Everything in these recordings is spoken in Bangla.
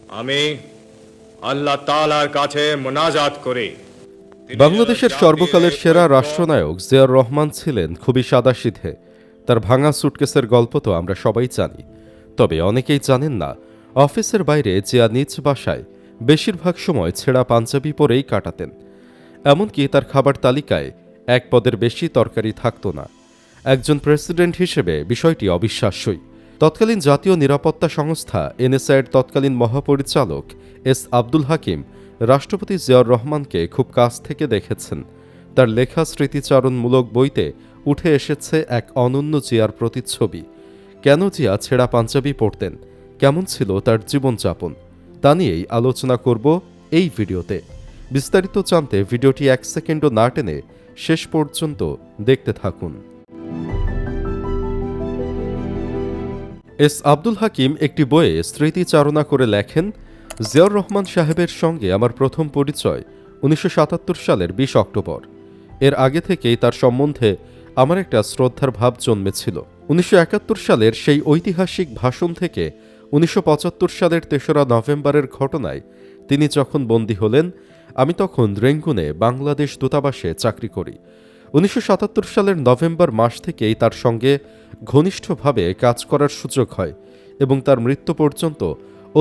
আমি আল্লাহ তাআলার কাছে মোনাজাত করি। বাংলাদেশের সর্বকালের সেরা রাষ্ট্রনায়ক জিয়াউর রহমান ছিলেন খুবই সাদাসিধে। তার ভাঙা সুটকেসের গল্প তো আমরা সবাই জানি, তবে অনেকেই জানেন না অফিসের বাইরে জিয়া নিজ বাসায় বেশিরভাগ সময় ছেঁড়া পাঞ্জাবি পরেই কাটাতেন। এমনকি তার খাবার তালিকায় এক পদের বেশি তরকারি থাকত না। একজন প্রেসিডেন্ট হিসেবে বিষয়টি অবিশ্বাস্যই। তৎকালীন জাতীয় নিরাপত্তা সংস্থা এনএসআইয়ের তৎকালীন মহাপরিচালক এস আব্দুল হাকিম রাষ্ট্রপতি জিয়াউর রহমানকে খুব কাছ থেকে দেখেছেন। তার লেখা স্মৃতিচারণমূলক বইতে উঠে এসেছে এক অনন্য জিয়ার প্রতিচ্ছবি। কেন জিয়া ছেঁড়া পাঞ্জাবি পরতেন, কেমন ছিল তার জীবনযাপন, তা নিয়েই আলোচনা করব এই ভিডিওতে। বিস্তারিত জানতে ভিডিওটি 1 সেকেন্ডও না টেনে শেষ পর্যন্ত দেখতে থাকুন। এস আব্দুল হাকিম একটি বইয়ে স্মৃতিচারণা করে লেখেন, জিয়াউর রহমান সাহেবের সঙ্গে আমার প্রথম পরিচয় 1977 সালের 20 অক্টোবর। এর আগে থেকেই তার সম্বন্ধে আমার একটা শ্রদ্ধার ভাব জন্মেছিল। 1971 সালের সেই ঐতিহাসিক ভাষণ থেকে 1975 সালের 3রা নভেম্বরের ঘটনায় তিনি যখন বন্দী হলেন, আমি তখন রেঙ্গুনে বাংলাদেশ দূতাবাসে চাকরি করি। 1977 সালের নভেম্বর মাস থেকেই তার সঙ্গে ঘনিষ্ঠভাবে কাজ করার সুযোগ হয় এবং তার মৃত্যু পর্যন্ত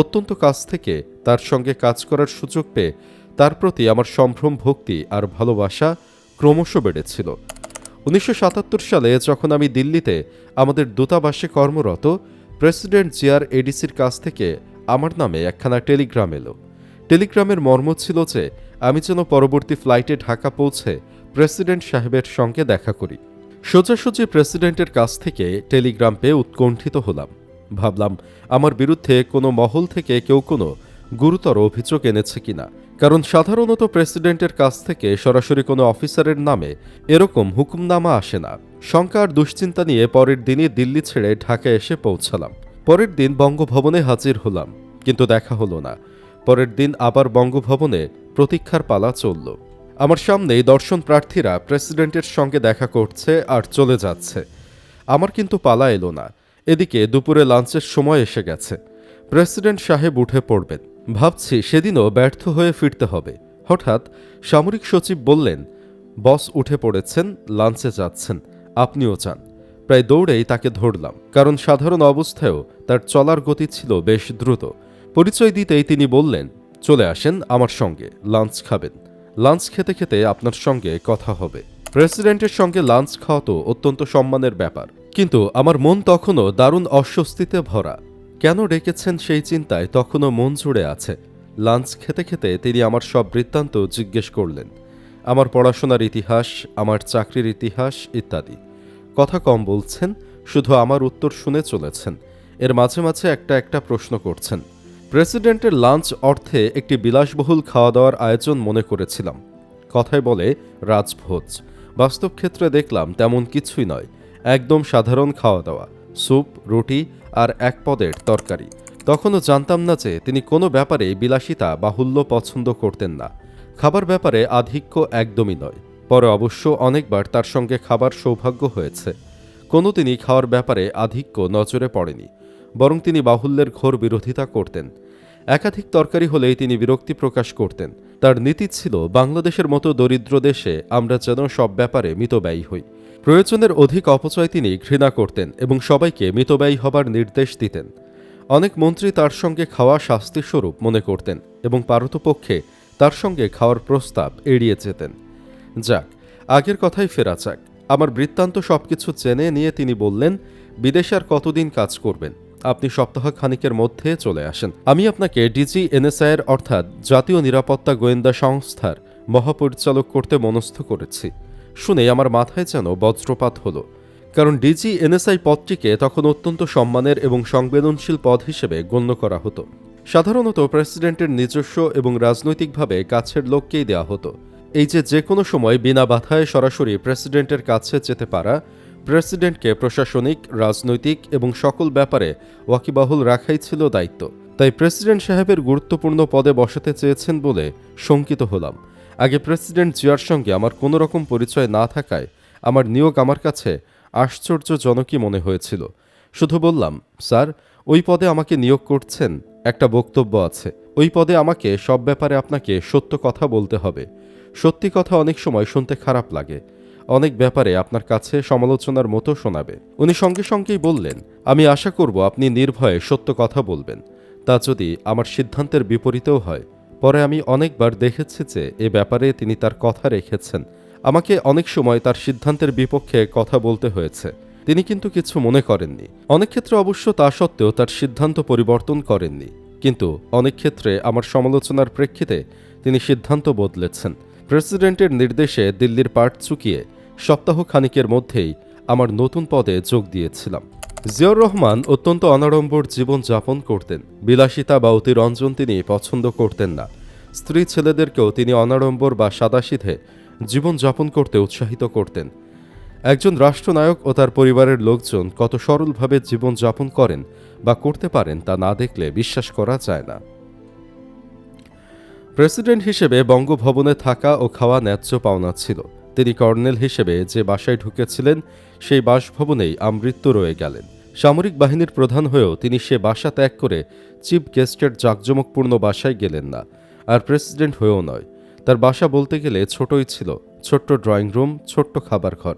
অত্যন্ত কাছ থেকে তার সঙ্গে কাজ করার সুযোগ পেয়ে তার প্রতি আমার সম্ভ্রম ভক্তি আর ভালোবাসা ক্রমশ বেড়েছিল। 1977 সালে যখন আমি দিল্লিতে আমাদের দূতাবাসে কর্মরত, প্রেসিডেন্ট জিয়ার এডিসির কাছ থেকে আমার নামে একখানা টেলিগ্রাম এলো। টেলিগ্রামের মর্ম ছিল যে আমি যেন পরবর্তী ফ্লাইটে ঢাকা পৌঁছে প্রেসিডেন্ট সাহেবের সঙ্গে দেখা করি। সোজাসুজি প্রেসিডেন্টের কাছ থেকে টেলিগ্রাম পেয়ে উৎকণ্ঠিত হলাম। ভাবলাম আমার বিরুদ্ধে কোনো মহল থেকে কেউ কোনো গুরুতর অভিযোগ এনেছে কিনা, কারণ সাধারণত প্রেসিডেন্টের কাছ থেকে সরাসরি কোনো অফিসারের নামে এরকম হুকুমনামা আসে না। শঙ্কা আর দুশ্চিন্তা নিয়ে পরের দিনই দিল্লি ছেড়ে ঢাকা এসে পৌঁছালাম। পরের দিন বঙ্গভবনে হাজির হলাম, কিন্তু দেখা হলো না। পরের দিন আবার বঙ্গভবনে প্রতীক্ষার পালা চলল। আমার সামনেই দর্শন প্রার্থীরা প্রেসিডেন্টের সঙ্গে দেখা করছে আর চলে যাচ্ছে। আমার কিন্তু পালা এলো না। এদিকে দুপুরে লাঞ্চের সময় এসে গেছে। প্রেসিডেন্ট সাহেব উঠে পড়বেন ভাবছি, সেদিনও ব্যর্থ হয়ে ফিরতে হবে। হঠাৎ সামরিক সচিব বললেন, বস উঠে পড়েছেন, লাঞ্চে যাচ্ছেন, আপনিও যান। প্রায় দৌড়েই তাকে ধরলাম, কারণ সাধারণ অবস্থায়ও তার চলার গতি ছিল বেশ দ্রুত। পরিচয় দিতেই তিনি বললেন, চলে আসেন আমার সঙ্গে, লাঞ্চ খাবেন। লাঞ্চ খেতে খেতে আপনার সঙ্গে কথা হবে। প্রেসিডেন্টের সঙ্গে লাঞ্চ খাওয়া তো অত্যন্ত সম্মানের ব্যাপার, কিন্তু আমার মন তখনও দারুণ অস্বস্তিতে ভরা। কেন ডেকেছেন সেই চিন্তায় তখনও মন জুড়ে আছে। লাঞ্চ খেতে খেতে তিনি আমার সব বৃত্তান্ত জিজ্ঞেস করলেন, আমার পড়াশোনার ইতিহাস, আমার চাকরির ইতিহাস ইত্যাদি। কথা কম বলছেন, শুধু আমার উত্তর শুনে চলেছেন। এর মাঝে মাঝে একটা একটা প্রশ্ন করছেন। প্রেসিডেন্টের লাঞ্চ অর্থে একটি বিলাসবহুল খাওয়া দাওয়ার আয়োজন মনে করেছিলাম। কথায় বলে রাজভোজ, বাস্তব ক্ষেত্রে দেখলাম তেমন কিছুই নয়। একদম সাধারণ খাওয়া দাওয়া, স্যুপ, রুটি আর এক পদের তরকারি। তখনও জানতাম না যে তিনি কোনো ব্যাপারে বিলাসিতা বাহুল্য পছন্দ করতেন না। খাবার ব্যাপারে আধিক্য একদমই নয়। পরে অবশ্য অনেকবার তার সঙ্গে খাবার সৌভাগ্য হয়েছে। কোনোদিনই খাওয়ার ব্যাপারে আধিক্য নজরে পড়েনি, বরং তিনি বাহুল্যের ঘোর বিরোধিতা করতেন। একাধিক তরকারি হলেই তিনি বিরক্তি প্রকাশ করতেন। তার নীতি ছিল, বাংলাদেশের মতো দরিদ্র দেশে আমরা যেন সব ব্যাপারে মিতব্যয়ী হই। প্রয়োজনের অধিক অপচয় তিনি ঘৃণা করতেন এবং সবাইকে মিতব্যয়ী হবার নির্দেশ দিতেন। অনেক মন্ত্রী তার সঙ্গে খাওয়া শাস্তিস্বরূপ মনে করতেন এবং পারতপক্ষে তার সঙ্গে খাওয়ার প্রস্তাব এড়িয়ে যেতেন। যাক, আগের কথাই ফেরা যাক। আমার বৃত্তান্ত সবকিছু জেনে নিয়ে তিনি বললেন, বিদেশে আর কতদিন কাজ করবেন? আপনি সপ্তাহ খানিকের মধ্যে চলে আসেন। আমি আপনাকে ডিজি এনএসআইয়ের অর্থাৎ জাতীয় নিরাপত্তা গোয়েন্দা সংস্থার মহাপরিচালক করতে মনস্থ করেছি। শুনে আমার মাথায় যেন বজ্রপাত হলো, কারণ ডিজি এনএসআই পদটিকে তখন অত্যন্ত সম্মানের এবং সংবেদনশীল পদ হিসেবে গণ্য করা হতো। সাধারণত প্রেসিডেন্টের নিজস্ব এবং রাজনৈতিকভাবে কাছের লোককেই দেওয়া হতো। এই যে কোনো সময় বিনা বাধায় সরাসরি প্রেসিডেন্টের কাছে যেতে পারা, প্রেসিডেন্টকে প্রশাসনিক, রাজনৈতিক এবং সকল ব্যাপারে ওয়াকিবাহুল রাখাই ছিল দায়িত্ব। তাই প্রেসিডেন্ট সাহেবের গুরুত্বপূর্ণ পদে বসাতে চেয়েছেন বলে শঙ্কিত হলাম। আগে প্রেসিডেন্ট জিয়ার সঙ্গে আমার কোনো রকম পরিচয় না থাকায় আমার নিয়োগ আমার কাছে আশ্চর্যজনকই মনে হয়েছিল। শুধু বললাম, স্যার, ওই পদে আমাকে নিয়োগ করছেন, একটা বক্তব্য আছে, ওই পদে আমাকে সব ব্যাপারে আপনাকে সত্য কথা বলতে হবে। সত্যি কথা অনেক সময় শুনতে খারাপ লাগে, অনেক ব্যাপারে আপনার কাছে সমালোচনার মতো শোনাবে। উনি সঙ্গে সঙ্গেই বললেন, আমি আশা করব আপনি নির্ভয়ে সত্য কথা বলবেন, তা যদি আমার সিদ্ধান্তের বিপরীতেও হয়। পরে আমি অনেকবার দেখেছি যে এ ব্যাপারে তিনি তার কথা রেখেছেন। আমাকে অনেক সময় তার সিদ্ধান্তের বিপক্ষে কথা বলতে হয়েছে, তিনি কিন্তু কিছু মনে করেননি। অনেক ক্ষেত্রে অবশ্য তা সত্ত্বেও তার সিদ্ধান্ত পরিবর্তন করেননি, কিন্তু অনেক ক্ষেত্রে আমার সমালোচনার প্রেক্ষিতে তিনি সিদ্ধান্ত বদলেছেন। প্রেসিডেন্টের নির্দেশে দিল্লির পাট চুকিয়ে সপ্তাহ খানিকের মধ্যেই আমার নতুন পদে যোগ দিয়েছিলাম। জিয়াউর রহমান অত্যন্ত অনাড়ম্বর জীবন যাপন করতেন। বিলাসিতা বা অতিরঞ্জন তিনি পছন্দ করতেন না। স্ত্রী ছেলেদেরকেও তিনি অনাড়ম্বর বা সাদাসিধে জীবন যাপন করতে উৎসাহিত করতেন। একজন রাষ্ট্রনায়ক ও তার পরিবারের লোকজন কত সরলভাবে জীবন যাপন করেন বা করতে পারেন তা না দেখলে বিশ্বাস করা যায় না। প্রেসিডেন্ট হিসেবে বঙ্গভবনে থাকা ও খাওয়া ন্যায্য পাওনা ছিল। তিনি কর্নেল হিসেবে যে বাসায় ঢুকেছিলেন সেই বাসভবনেই আমৃত্যু রয়ে গেলেন। সামরিক বাহিনীর প্রধান হয়েও তিনি সে বাসা ত্যাগ করে চিফ গেস্টের জাঁকজমকপূর্ণ বাসায় গেলেন না, আর প্রেসিডেন্ট হয়েও নয়। তার বাসা বলতে গেলে ছোটই ছিল, ছোট্ট ড্রয়িং রুম, ছোট্ট খাবার ঘর।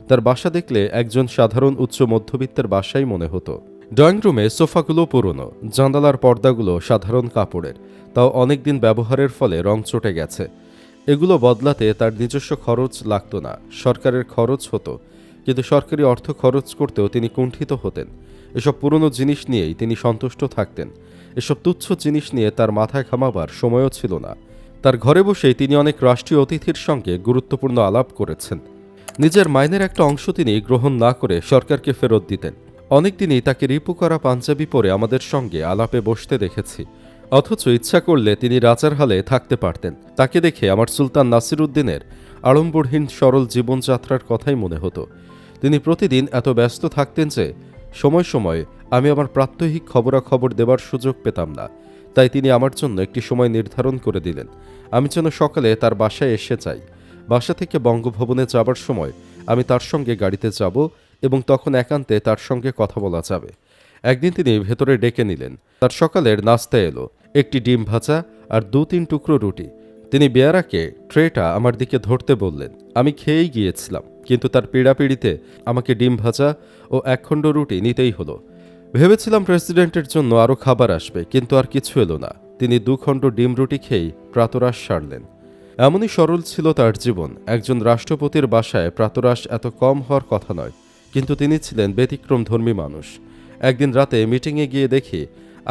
তার বাসা দেখলে একজন সাধারণ উচ্চ মধ্যবিত্তের বাসাই মনে হতো। ড্রয়িং রুমে সোফাগুলো পুরনো, জানালার পর্দাগুলো সাধারণ কাপড়ের, তাও অনেকদিন ব্যবহারের ফলে রং চটে গেছে। এগুলো বদলাতে তার নিজস্ব খরচ লাগতো না, সরকারের খরচ হতো, কিন্তু সরকারি অর্থ খরচ করতেও তিনি কুণ্ঠিত হতেন। এসব পুরনো জিনিস নিয়েই তিনি সন্তুষ্ট থাকতেন। এসব তুচ্ছ জিনিস নিয়ে তার মাথা ঘামাবার সময়ও ছিল না। তার ঘরে বসেই তিনি অনেক রাষ্ট্রীয় অতিথির সঙ্গে গুরুত্বপূর্ণ আলাপ করেছেন। নিজের মাইনের একটা অংশ তিনি গ্রহণ না করে সরকারকে ফেরত দিতেন। অনেকদিনই তাকে রিপু করা পাঞ্জাবি পরে আমাদের সঙ্গে আলাপে বসতে দেখেছি, অথচ ইচ্ছা করলে তিনি রাজার হালে থাকতে পারতেন। তাকে দেখে আমার সুলতান নাসিরউদ্দিনের আড়ম্বরহীন সরল জীবনযাত্রার কথাই মনে হতো। তিনি প্রতিদিন এত ব্যস্ত থাকতেন যে সময় সময় আমি আমার প্রাত্যহিক খবরাখবর দেবার সুযোগ পেতাম না। তাই তিনি আমার জন্য একটি সময় নির্ধারণ করে দিলেন, আমি যেন সকালে তার বাসায় এসে যাই। বাসা থেকে বঙ্গভবনে যাবার সময় আমি তার সঙ্গে গাড়িতে যাব এবং তখন একান্তে তার সঙ্গে কথা বলা যাবে। একদিন তিনি ভেতরে ডেকে নিলেন। তার সকালের নাস্তা এলো, একটি ডিম ভাজা আর 2-3 টুকরো রুটি। তিনি বেয়ারাকে ট্রেটা আমার দিকে ধরতে বললেন। আমি খেয়েই গিয়েছিলাম, কিন্তু তার পীড়াপিড়িতে আমাকে ডিম ভাজা ও 1 খণ্ড রুটি নিতেই হলো। ভেবেছিলাম প্রেসিডেন্টের জন্য আরও খাবার আসবে, কিন্তু আর কিছু এলো না। তিনি 2 খণ্ড ডিম রুটি খেয়েই প্রাতরাশ সারলেন। এমনই সরল ছিল তার জীবন। একজন রাষ্ট্রপতির বাসায় প্রাতরাশ এত কম হওয়ার কথা নয়, কিন্তু তিনি ছিলেন ব্যতিক্রমধর্মী মানুষ। একদিন রাতে মিটিংয়ে গিয়ে দেখি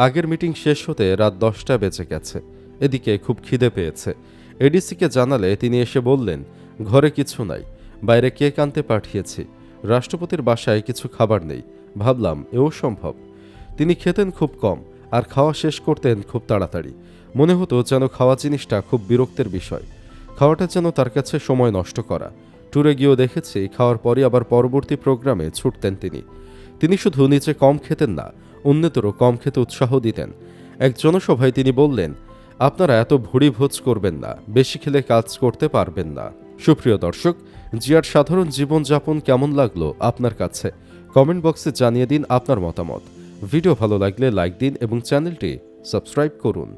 আগের মিটিং শেষ হতে রাত 10টা বেজে গেছে। এদিকে খুব খিদে পেয়েছে। এডিসিকে জানালে তিনি এসে বললেন, ঘরে কিছু নাই, বাইরে কেক আনতে পাঠিয়েছি। রাষ্ট্রপতির বাসায় কিছু খাবার নেই। ভাবলাম এও সম্ভব। তিনি খেতেন খুব কম আর খাওয়া শেষ করতেন খুব তাড়াতাড়ি। মনে হতো যেন খাওয়া জিনিসটা খুব বিরক্তের বিষয়। খাওয়াটা যেন তার কাছে সময় নষ্ট করা। ট্যুরে গিয়েও দেখেছি খাওয়ার পরই আবার পরবর্তী প্রোগ্রামে ছুটতেন তিনি। তিনি শুধু নিচে কম খেতেন না, অন্যদেরও কম খেতে উৎসাহ দিতেন। এক জনসভায় তিনি বললেন, আপনারা এত ভুড়ি ভোজ করবেন না, বেশি খেলে কাজ করতে পারবেন না। সুপ্রিয় দর্শক, জিয়ার সাধারণ জীবনযাপন কেমন লাগলো আপনার কাছে? কমেন্ট বক্সে জানিয়ে দিন আপনার মতামত। ভিডিও ভালো লাগলে লাইক দিন এবং চ্যানেলটি সাবস্ক্রাইব করুন।